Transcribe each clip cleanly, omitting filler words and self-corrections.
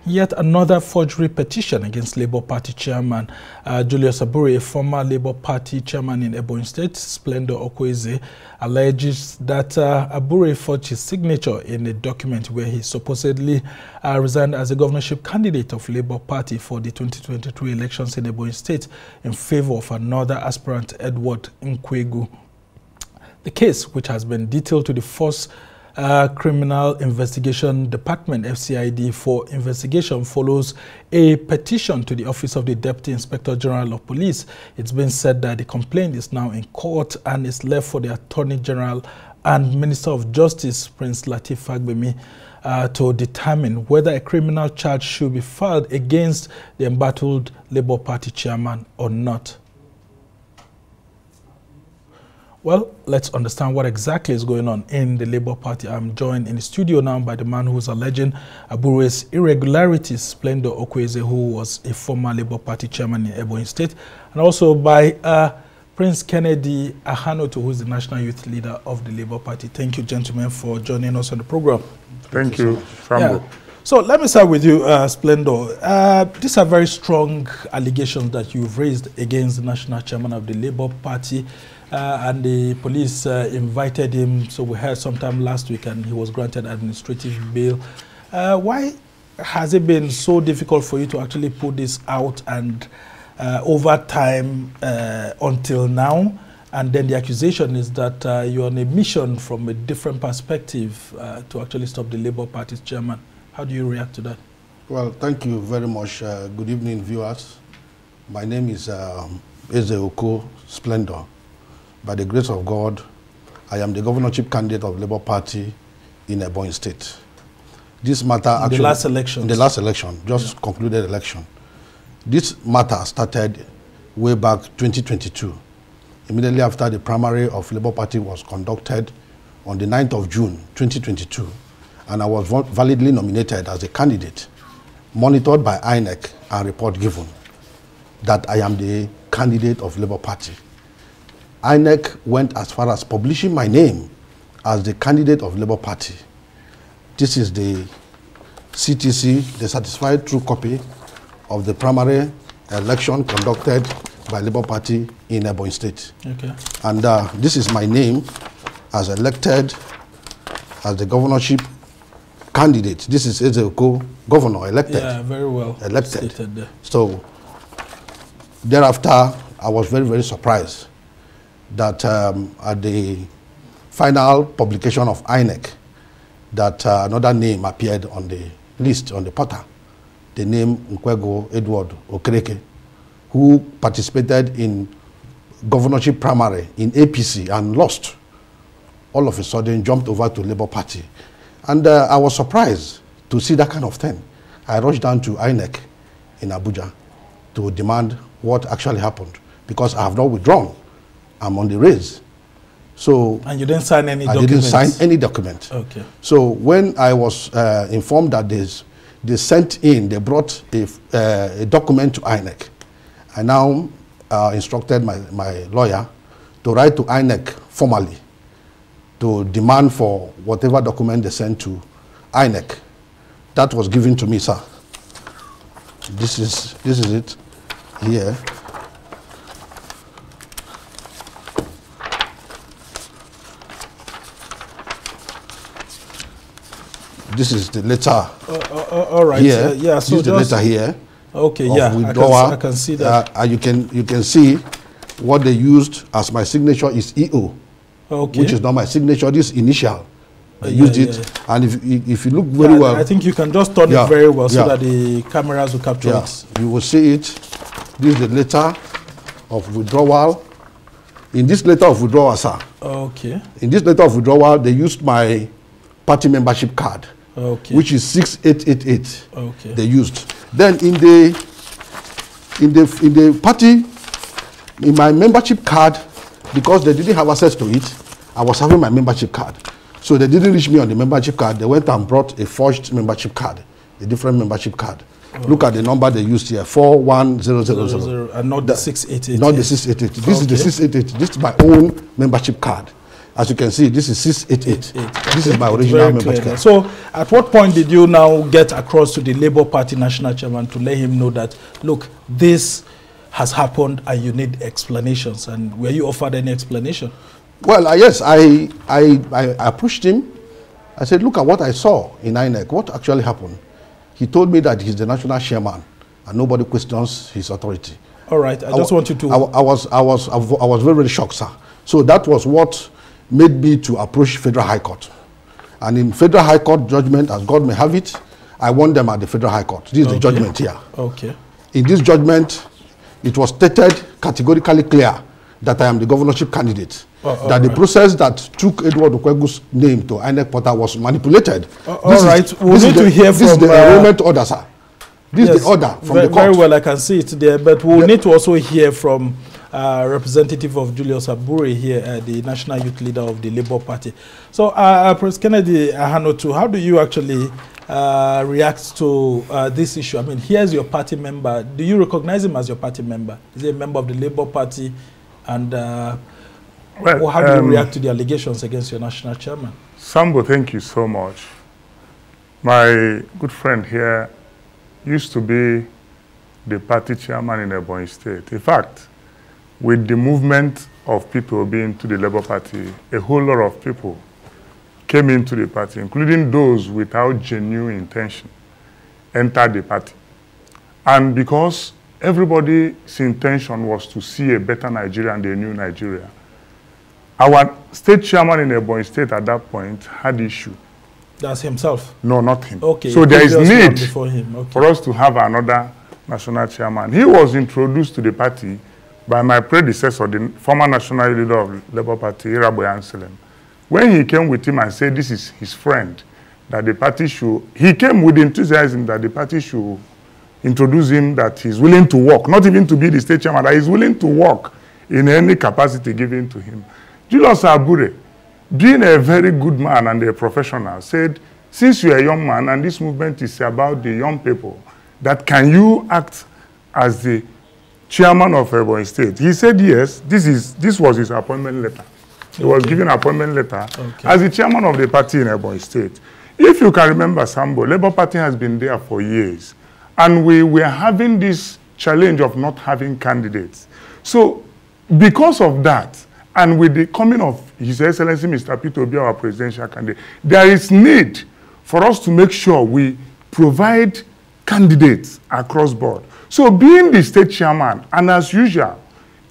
Yet another forgery petition against Labour Party chairman Julius Abure, a former Labour Party chairman in Ebonyi State, Splendour, Oko-Eze, alleges that Abure forged his signature in a document where he supposedly resigned as a governorship candidate of Labour Party for the 2023 elections in Ebonyi State in favor of another aspirant, Edward Nkwegu. The case, which has been detailed to the Force Criminal Investigation Department, FCID, for investigation, follows a petition to the Office of the Deputy Inspector General of Police. It's been said that the complaint is now in court and is left for the Attorney General and Minister of Justice, Prince Lateef Fagbemi, to determine whether a criminal charge should be filed against the embattled Labour Party chairman or not. Well, let's understand what exactly is going on in the Labour Party. I'm joined in the studio now by the man who's alleging Abure's irregularities, Splendour Oko-Eze, who was a former Labour Party chairman in Ebonyi State, and also by Prince Kennedy Ahanotu, who is the national youth leader of the Labour Party. Thank you, gentlemen, for joining us on the program. Thank you, Fambo. So let me start with you, Splendour. These are very strong allegations that you've raised against the national chairman of the Labour Party. And the police invited him, so we heard sometime last week, and he was granted administrative bail. Why has it been so difficult for you to actually put this out and over time until now? And then the accusation is that you're on a mission from a different perspective to actually stop the Labour Party's chairman. How do you react to that? Well, thank you very much. Good evening, viewers. My name is Eze Oko Splendour. By the grace of God, I am the governorship candidate of Labour Party in Ebonyi State. This matter actually... In the last election. In the last election, just concluded election. This matter started way back 2022, immediately after the primary of Labour Party was conducted on the 9th of June 2022, and I was validly nominated as a candidate, monitored by INEC and report given that I am the candidate of Labour Party. INEC went as far as publishing my name as the candidate of Labour Party. This is the CTC, the certified true copy of the primary election conducted by Labour Party in Ebonyi State. Okay. And this is my name as elected as the governorship candidate. This is Eze Oko, governor, elected. Yeah, very well elected. Stated there. So thereafter, I was very, very surprised that at the final publication of INEC, that another name appeared on the list, on the portal, the name Nkwegu Edward Okereke, who participated in governorship primary in APC and lost. All of a sudden jumped over to Labour Party. And I was surprised to see that kind of thing. I rushed down to INEC in Abuja to demand what actually happened, because I have not withdrawn. I'm on the raise. So and you didn't sign any I documents? didn't sign any document. Okay. So when I was informed that they sent in, they brought a document to INEC, I now instructed my lawyer to write to INEC formally to demand for whatever document they sent to INEC. That was given to me, sir. This is it here. This is the letter. All right. Here. Yeah. So this is the letter here. Okay. Yeah. Withdrawal. I can see that. And you can see what they used as my signature is EO. Okay. Which is not my signature. This initial. I used it. And if you look very well, I think you can just turn it very well so that the cameras will capture it. You will see it. This is the letter of withdrawal. In this letter of withdrawal, sir. Okay. In this letter of withdrawal, they used my party membership card. Okay. Which is 6888. Okay. They used. Then in the party, in my membership card, because they didn't have access to it, I was having my membership card. So they didn't reach me on the membership card. They went and brought a forged membership card, a different membership card. Okay. Look at the number they used here, 41000. And not the 688. Not the 688. This is the 688. This is my own membership card. As you can see, this is 688. This is my original member card. So at what point did you now get across to the Labour Party national chairman to let him know that, look, this has happened and you need explanations? And were you offered any explanation? Well, yes, I approached him. I said, look at what I saw in INEC. What actually happened? He told me that he's the national chairman and nobody questions his authority. All right, I just want you to... I was very, very shocked, sir. So that was what made me to approach Federal High Court. And in Federal High Court judgment, as God may have it, I won them at the Federal High Court. This is the judgment here. Okay. In this judgment, it was stated categorically clear that I am the governorship candidate. That the process that took Edward Okwegu's name to INEC portal was manipulated. All right, we need to hear from... This is the enrollment order, sir. This is the order from the court. Very well, I can see it there, but we'll need to also hear from representative of Julius Abure here, the national youth leader of the Labour Party. So, President Kennedy Ahanotu, how do you actually react to this issue? I mean, here's your party member. Do you recognize him as your party member? Is he a member of the Labour Party? And well, how do you react to the allegations against your national chairman? Sambo, thank you so much. My good friend here used to be the party chairman in Ebonyi State. In fact, with the movement of people being to the Labour Party, a whole lot of people came into the party, including those without genuine intention, entered the party. And because everybody's intention was to see a better Nigeria and a new Nigeria, our state chairman in Ebonyi State at that point had issue. That's himself? No, not him. Okay. So there is need him. for us to have another national chairman. He was introduced to the party by my predecessor, the former national leader of Labour Party, Abure. When he came with him and said this is his friend, that the party should, he came with enthusiasm that the party should introduce him, that he's willing to work, not even to be the state chairman, that he's willing to work in any capacity given to him. Julius Abure, being a very good man and a professional, said, since you're a young man and this movement is about the young people, that can you act as the chairman of Ebonyi State? He said yes. This was his appointment letter. He was given an appointment letter as the chairman of the party in Ebonyi State. If you can remember, Sambo, Labour Party has been there for years. And we were having this challenge of not having candidates. So because of that, and with the coming of His Excellency Mr. Peter Obi, our presidential candidate, there is need for us to make sure we provide candidates across board. So being the state chairman, and as usual,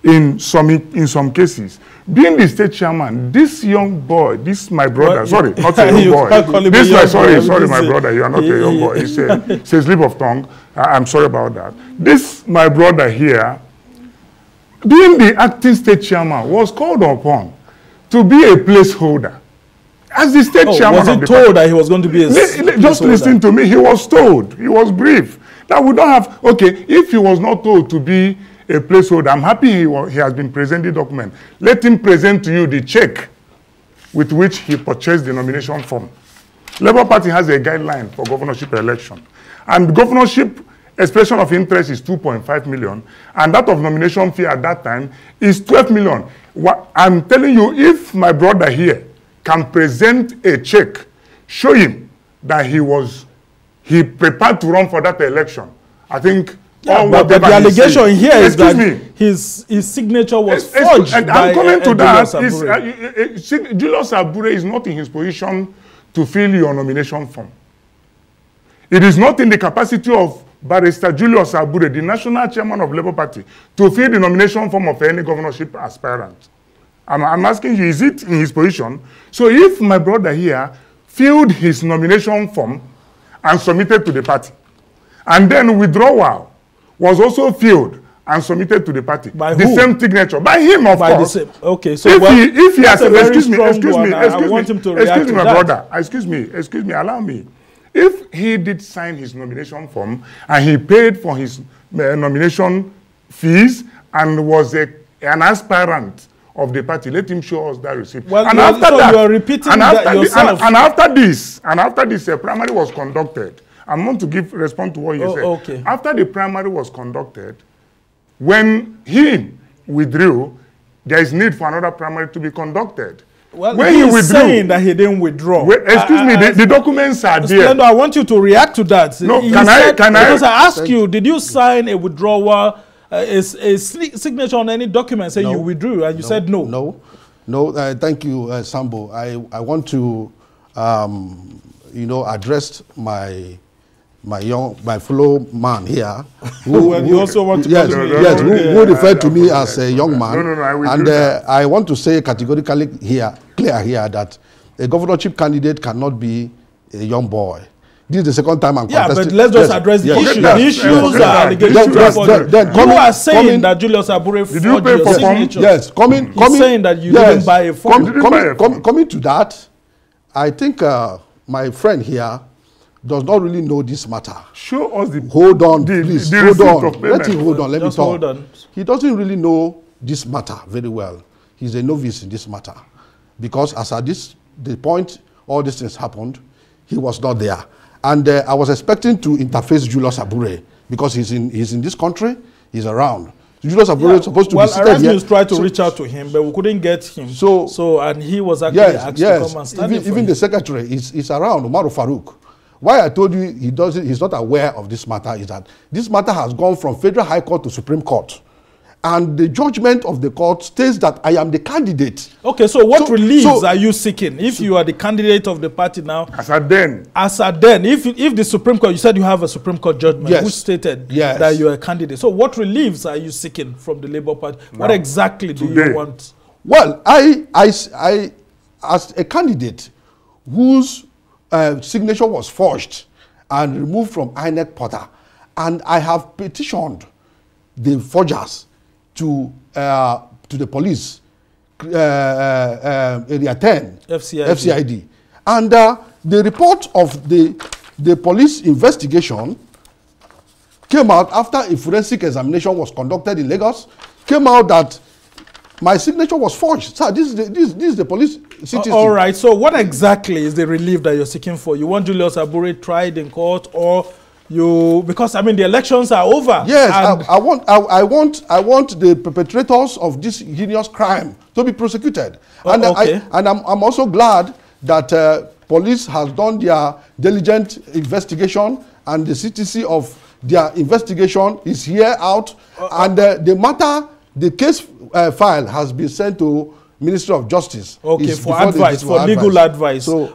in some cases, being the state chairman, this young boy, this my brother, sorry, not a young boy. This my, sorry, my brother, you are not a young boy. It's a slip of tongue. I'm sorry about that. This my brother here, being the acting state chairman, was called upon to be a placeholder. As the state chairman, was he told that he was going to be a just listen to me. He was told. He was briefed that we don't have. Okay, if he was not told to be a placeholder, I'm happy he has been presented the document. Let him present to you the check with which he purchased the nomination form. Labour Party has a guideline for governorship election, and governorship expression of interest is 2.5 million, and that of nomination fee at that time is 12 million. I'm telling you, if my brother here can present a check, show him that he prepared to run for that election, I think. Yeah, but the allegation here is that his signature was forged. And I'm coming to that. Julius Abure is not in his position to fill your nomination form. It is not in the capacity of Barrister Julius Abure, the national chairman of Labour Party, to fill the nomination form of any governorship aspirant. I'm asking you, is it in his position? So if my brother here filled his nomination form and submitted to the party, and then withdrawal was also filled and submitted to the party, by the who? Same signature, by him, of course. Okay, so if he has, excuse me, allow me. If he did sign his nomination form and he paid for his nomination fees and was an aspirant of the party, let him show us that receipt. Well, and after that, you are repeating that yourself. And after this, a primary was conducted. I'm going to respond to what you said. Okay. After the primary was conducted, when he withdrew, there is need for another primary to be conducted. Well, when he he is withdrew, saying that he didn't withdraw. Wait, excuse me, the documents are there. Splendour, I want you to react to that. No, Because I asked you, did you sign a withdrawal, a signature on any document saying you withdrew, and you said no? No. Thank you, Sambo. I want to, address my fellow man here. You also want to who referred to me as a young man. No, I want to say categorically clear here that a governorship candidate cannot be a young boy. This is the second time I'm contesting. But let's just address the issue. The issues are allegations. You are saying that Julius Abure forged your signature. Yes, He's saying that you didn't buy a form. Coming to that, I think my friend here does not really know this matter. Show us the... Hold on, please. Hold on. Let him hold on. Let me talk. Hold on. He doesn't really know this matter very well. He's a novice in this matter. Because as at the point all these things happened, he was not there. And I was expecting to interface Julius Abure because he's in this country, he's around. Julius Abure is supposed to be seated here. Erasmus tried to reach out to him, but we couldn't get him. And he was actually asked to come and stand in for even the secretary is around, Umaru Farouk. Why I told you he's not aware of this matter is that this matter has gone from Federal High Court to Supreme Court. And the judgment of the court states that I am the candidate. Okay, so what reliefs are you seeking if you are the candidate of the party now? As at then, if the Supreme Court, you said you have a Supreme Court judgment which stated that you are a candidate. So what reliefs are you seeking from the Labour Party? What exactly do you want? Well, I as a candidate whose signature was forged and removed from INEC portal, and I have petitioned the forgers to the police, area 10, FCID. And the report of the police investigation came out after a forensic examination was conducted in Lagos, came out that my signature was forged. Sir, this is the police CTC. All right, so what exactly is the relief that you're seeking for? You want Julius Abure tried in court, or because I mean the elections are over? Yes, I want the perpetrators of this heinous crime to be prosecuted. And I'm also glad that police has done their diligent investigation, and the CTC of their investigation is here out, and the case file has been sent to Ministry of Justice. Okay, for advice, for legal advice. So,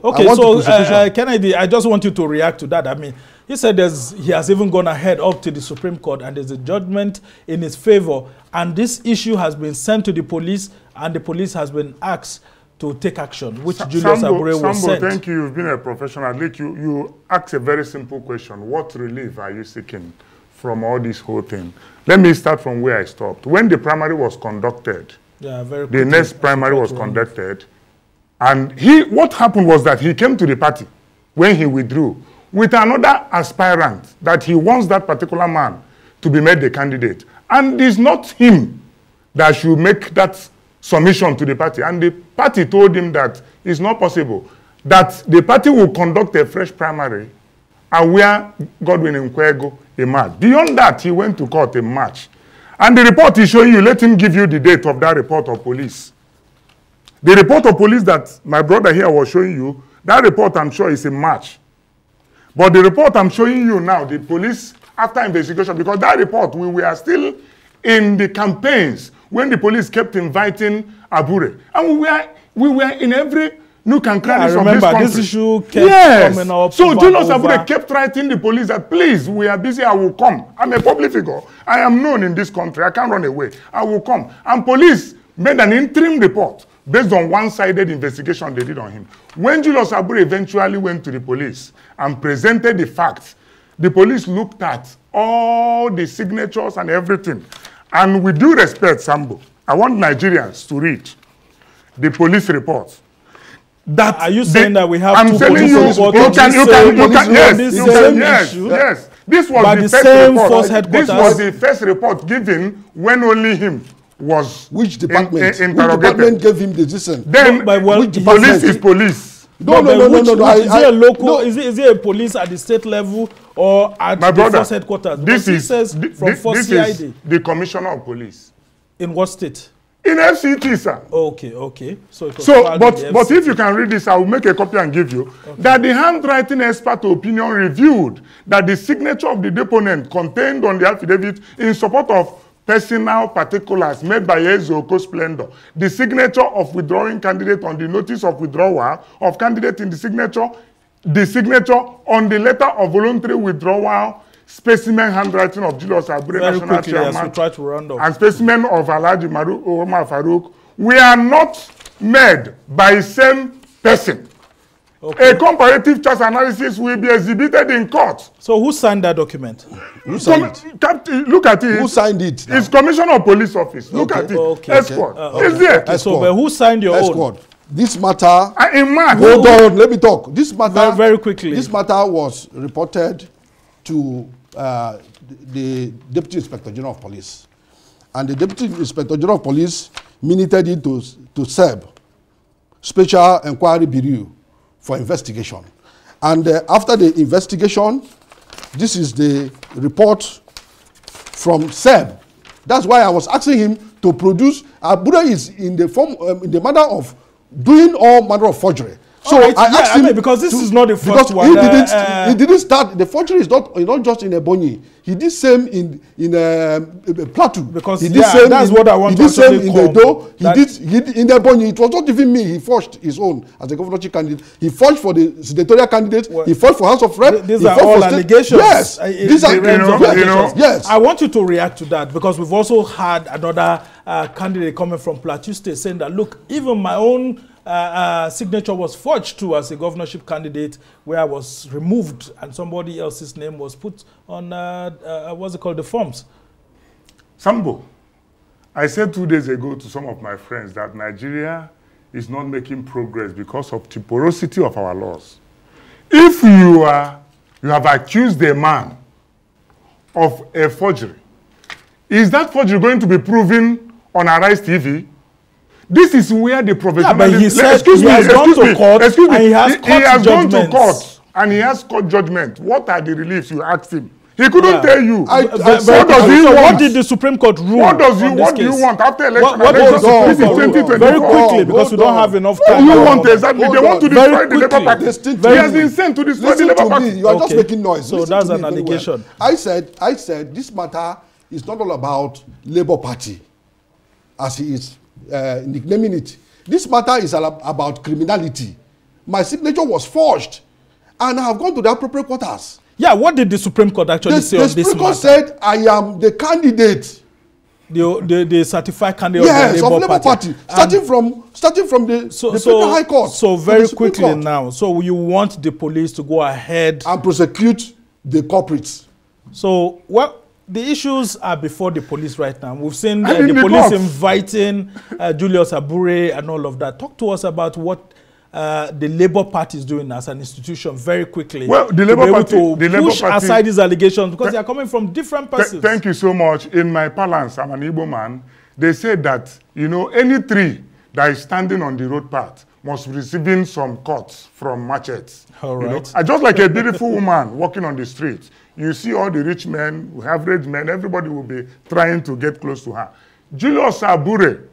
Kennedy, I just want you to react to that. I mean, he said he has even gone ahead up to the Supreme Court, and there's a judgment in his favor, and this issue has been sent to the police, and the police has been asked to take action, which Julius Abure was sent. Thank you. You've been a professional. You asked a very simple question. What relief are you seeking from all this whole thing? Let me start from where I stopped. When the primary was conducted, the next primary was conducted, and what happened was that he came to the party when he withdrew with another aspirant that he wants that particular man to be made the candidate. And it's not him that should make that submission to the party. And the party told him that it's not possible, that the party will conduct a fresh primary and where Godwin Nkwego emerged. Beyond that, he went to court in March. And the report is showing you, let him give you the date of that report of police. The report of police that my brother here was showing you, that report I'm sure is in March. But the report I'm showing you now, the police, after investigation, because that report, we were still in the campaigns when the police kept inviting Abure. And we were in every nook and cranny of this country. This issue kept coming up. So Julius Abure kept writing the police that, please, we are busy, I will come. I'm a public figure. I am known in this country. I can't run away. I will come. And police made an interim report based on one-sided investigation they did on him. When Julius Abure eventually went to the police and presented the facts, the police looked at all the signatures and everything. And with due respect, Sambo, I want Nigerians to read the police reports. That are you saying that we have I'm telling you, yes. This was the first report. This was the first report given when only him was which department? Interrogated. Which department gave him the decision? Then police is police. No. Is it a local? Is it a police at the state level or at the force headquarters? This is the commissioner of police. In what state? In FCT, sir. Okay. So but if you can read this, I will make a copy and give you. Okay. That the handwriting expert opinion reviewed that the signature of the deponent contained on the affidavit in support of personal particulars made by Oko Splendour, the signature of withdrawing candidate on the notice of withdrawal of candidate in the signature on the letter of voluntary withdrawal, specimen handwriting of Julius Abure, national chairman, and specimen of Alhaji Omar Farouk, we are not made by same person. Okay. A comparative chart analysis will be exhibited in court. So who signed that document? Who signed it? Look at it. Who signed it? It's Commissioner of Police Office. Look at it. Escort. It's there. So, but who signed your own? This matter. In March. Hold on. Let me talk. This matter. Very quickly. This matter was reported to the Deputy Inspector General of Police, and the Deputy Inspector General of Police minuted it to SEB, Special Inquiry Bureau, for investigation. And after the investigation, this is the report from SEB. That's why I was asking him to produce. Abure is in the form, in the manner of doing all manner of forgery. So right, I asked him because this is not the first one. He didn't start. The forgery is not just in Ebonyi. He did same in Plateau. Because he did same that's what I want to say. He did same in the Do. He did in Ebonyi. It was not even me. He forged his own as a governorship candidate. He forged for the senatorial candidate. Well, he forged for House of Rep. These are all allegations. Yes, these are allegations. Yes. I want you to react to that because we've also had another candidate coming from Plateau State saying that look, even my own signature was forged too as a governorship candidate where I was removed and somebody else's name was put on what's it called, the forms. Sambo, I said 2 days ago to some of my friends that Nigeria is not making progress because of the porosity of our laws. If you have accused a man of a forgery, is that forgery going to be proven on Arise TV? This is where the professionalism... Yeah, but he said he has gone to court and he has gone to court and he has court judgment. What are the reliefs you asked him? He couldn't tell you. What did the Supreme Court rule? What do you want after election? This is 2024. Very quickly, because we don't have enough time. What do you want exactly? They want to destroy the Labour Party. He has been sent to destroy the Labour Party. You are just making noise. So that's an allegation. I said this matter is not all about Labour Party, as he is nicknaming it. This matter is about criminality. My signature was forged, and I have gone to the appropriate quarters. Yeah, what did the Supreme Court actually say on this matter? The Supreme Court said I am the candidate. The certified candidate of the Labour Party. Starting from the Federal High Court. So very quickly now, so you want the police to go ahead and prosecute the culprits. So what? The issues are before the police right now. We've seen the police inviting Julius Abure and all of that. Talk to us about what the Labour Party is doing as an institution very quickly. Well, the Labour Party push aside these allegations because they are coming from different persons. Thank you so much. In my parlance, I'm an Igbo man. They said that, you know, any tree that is standing on the road path must be receiving some cuts from machetes. All right. You know? Just like a beautiful woman walking on the street, you see all the rich men, average men, everybody will be trying to get close to her. Julius Abure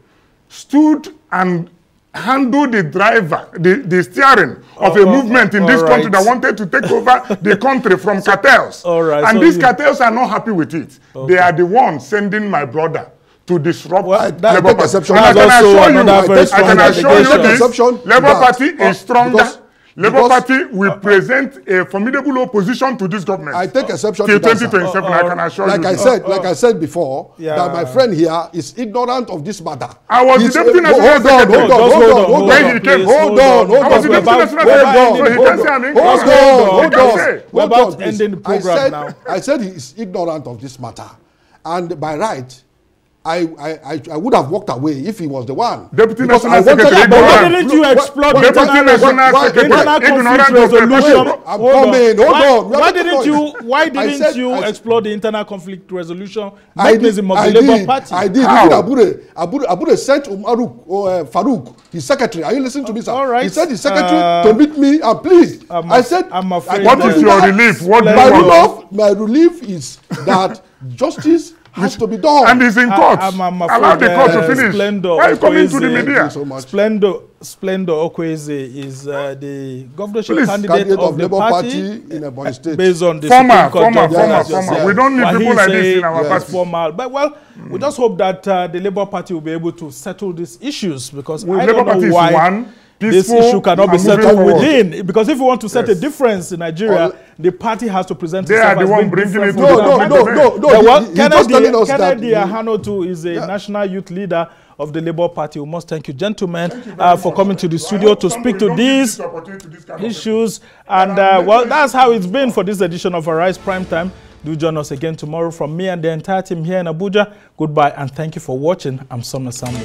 stood and handled the driver, the steering of a movement in this country that wanted to take over the country from cartels. And these cartels are not happy with it. They are the ones sending my brother to disrupt Labour Party. I can assure you this, Labour Party is stronger. Labour Party will present a formidable opposition to this government. I take exception to 2027, I can assure you. Like I said before, that my friend here is ignorant of this matter. I was the deputy national secretary. Hold on. I was the deputy national secretary, so he can say I'm ignorant. We're about ending the program now. I said he is ignorant of this matter. And by right, I would have walked away if he was the one. Deputy National Secretary. Why didn't you explore the internal conflict resolution? I'm coming. Hold on. Why didn't you explore the internal conflict resolution mechanism of the Labour Party? I did. Abure sent Farouk, his secretary. Are you listening to me, sir? All right. He sent his secretary to meet me, and please. I said, I'm afraid. What is your relief? What do you want? My relief is that justice has to be done. And he's in court. Allow the court to finish. Splendour, Why are you coming to the media? So Splendour Oko-Eze is the governorship candidate of the Labour party in Ebonyi State. based on the former. We don't need people like this in our party. Formal. But well, we just hope that the Labour Party will be able to settle these issues, because I Labour don't know why this issue cannot be settled within. Because if you want to set a difference in Nigeria, the party has to present itself as being different. No. Kennedy Ahanotu is a national youth leader of the Labour Party. We must thank you, gentlemen, for coming to the studio to speak to these issues. And well, that's how it's been for this edition of Arise Primetime. Do join us again tomorrow. From me and the entire team here in Abuja, goodbye and thank you for watching. I'm Summer Sambo.